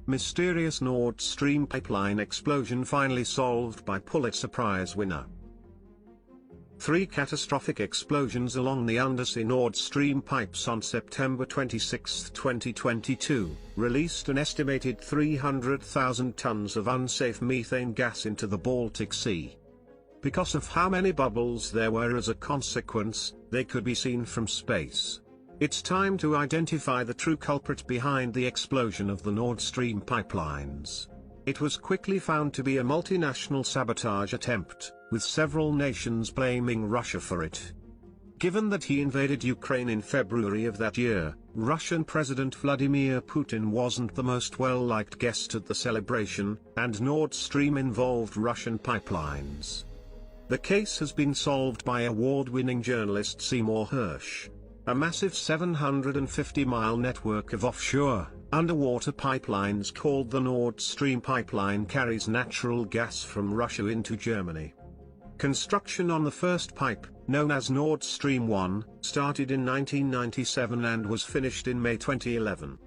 Mysterious Nord Stream pipeline explosion finally solved by Pulitzer Prize winner. 3 catastrophic explosions along the undersea Nord Stream pipes on September 26, 2022, released an estimated 300,000 tons of unsafe methane gas into the Baltic Sea. Because of how many bubbles there were as a consequence, they could be seen from space. It's time to identify the true culprit behind the explosion of the Nord Stream pipelines. It was quickly found to be a multinational sabotage attempt, with several nations blaming Russia for it. Given that he invaded Ukraine in February of that year, Russian President Vladimir Putin wasn't the most well-liked guest at the celebration, and Nord Stream involved Russian pipelines. The case has been solved by award-winning journalist Seymour Hersh. A massive 750-mile network of offshore, underwater pipelines called the Nord Stream pipeline carries natural gas from Russia into Germany. Construction on the first pipe, known as Nord Stream 1, started in 1997 and was finished in May 2011.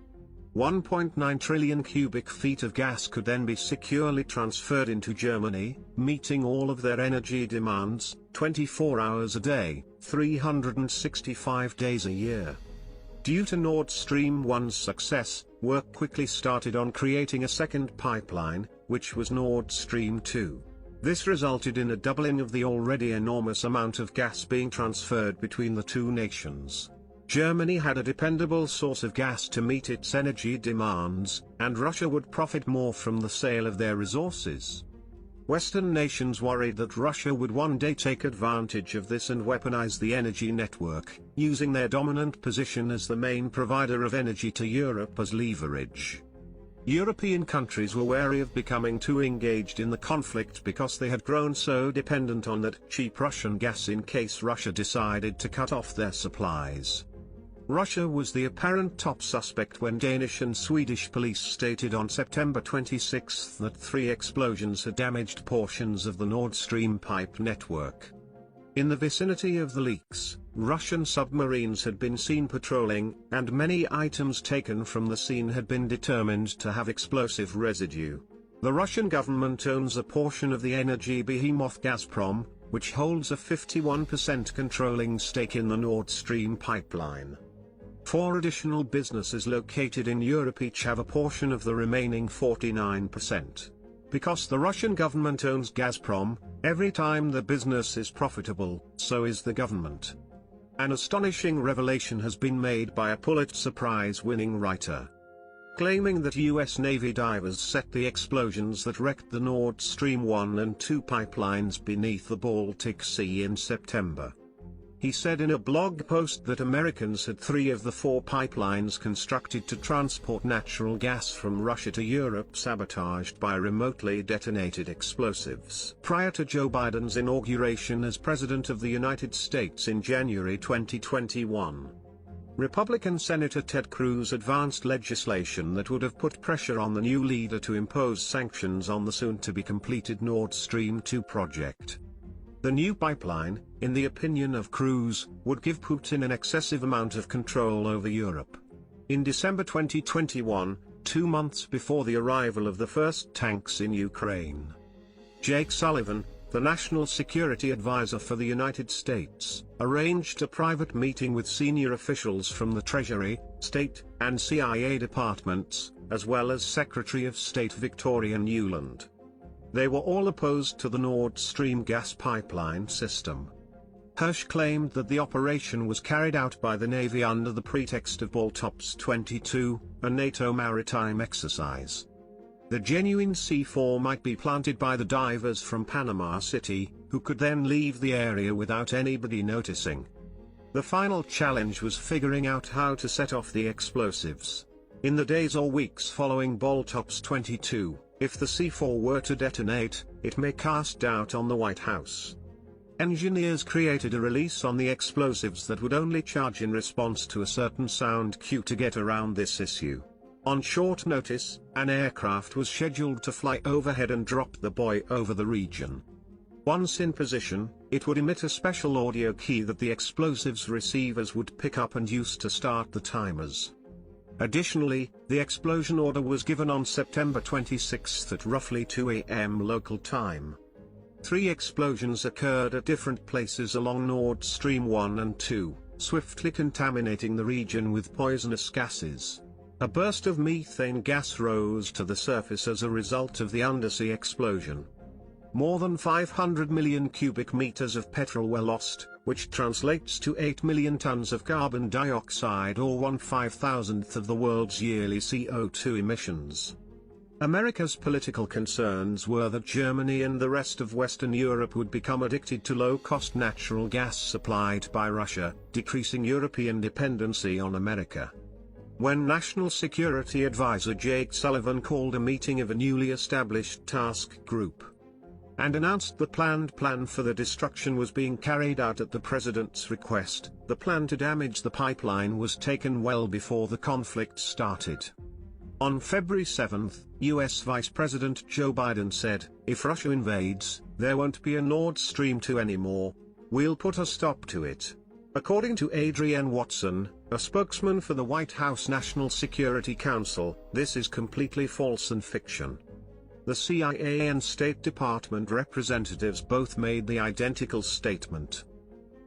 1.9 trillion cubic feet of gas could then be securely transferred into Germany, meeting all of their energy demands, 24 hours a day, 365 days a year. Due to Nord Stream 1's success, work quickly started on creating a second pipeline, which was Nord Stream 2. This resulted in a doubling of the already enormous amount of gas being transferred between the two nations. Germany had a dependable source of gas to meet its energy demands, and Russia would profit more from the sale of their resources. Western nations worried that Russia would one day take advantage of this and weaponize the energy network, using their dominant position as the main provider of energy to Europe as leverage. European countries were wary of becoming too engaged in the conflict because they had grown so dependent on that cheap Russian gas in case Russia decided to cut off their supplies. Russia was the apparent top suspect when Danish and Swedish police stated on September 26 that 3 explosions had damaged portions of the Nord Stream pipe network. In the vicinity of the leaks, Russian submarines had been seen patrolling, and many items taken from the scene had been determined to have explosive residue. The Russian government owns a portion of the energy behemoth Gazprom, which holds a 51% controlling stake in the Nord Stream pipeline. 4 additional businesses located in Europe each have a portion of the remaining 49%. Because the Russian government owns Gazprom, every time the business is profitable, so is the government. An astonishing revelation has been made by a Pulitzer Prize-winning writer, claiming that U.S. Navy divers set the explosions that wrecked the Nord Stream 1 and 2 pipelines beneath the Baltic Sea in September. He said in a blog post that Americans had 3 of the 4 pipelines constructed to transport natural gas from Russia to Europe sabotaged by remotely detonated explosives. Prior to Joe Biden's inauguration as President of the United States in January 2021, Republican Senator Ted Cruz advanced legislation that would have put pressure on the new leader to impose sanctions on the soon-to-be-completed Nord Stream 2 project. The new pipeline, in the opinion of Cruz, would give Putin an excessive amount of control over Europe. In December 2021, 2 months before the arrival of the first tanks in Ukraine, Jake Sullivan, the National Security Advisor for the United States, arranged a private meeting with senior officials from the Treasury, State, and CIA departments, as well as Secretary of State Victoria Nuland. They were all opposed to the Nord Stream gas pipeline system. Hersh claimed that the operation was carried out by the Navy under the pretext of Baltops 22, a NATO maritime exercise. The genuine C4 might be planted by the divers from Panama City, who could then leave the area without anybody noticing. The final challenge was figuring out how to set off the explosives. In the days or weeks following Baltops 22, if the C4 were to detonate, it may cast doubt on the White House. Engineers created a release on the explosives that would only charge in response to a certain sound cue to get around this issue. On short notice, an aircraft was scheduled to fly overhead and drop the buoy over the region. Once in position, it would emit a special audio key that the explosives receivers would pick up and use to start the timers. Additionally, the explosion order was given on September 26 at roughly 2 a.m. local time. 3 explosions occurred at different places along Nord Stream 1 and 2, swiftly contaminating the region with poisonous gases. A burst of methane gas rose to the surface as a result of the undersea explosion. More than 500 million cubic meters of petrol were lost, which translates to 8 million tons of carbon dioxide, or 1/5000th of the world's yearly CO2 emissions. America's political concerns were that Germany and the rest of Western Europe would become addicted to low-cost natural gas supplied by Russia, decreasing European dependency on America. When National Security Advisor Jake Sullivan called a meeting of a newly established task group and announced the planned plan for the destruction was being carried out at the president's request, the plan to damage the pipeline was taken well before the conflict started. On February 7, US Vice President Joe Biden said, "If Russia invades, there won't be a Nord Stream 2 anymore. We'll put a stop to it." According to Adrienne Watson, a spokesman for the White House National Security Council, this is completely false and fiction. The CIA and State Department representatives both made the identical statement.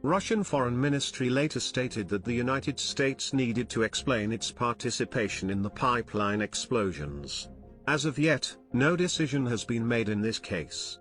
Russian Foreign Ministry later stated that the United States needed to explain its participation in the pipeline explosions. As of yet, no decision has been made in this case.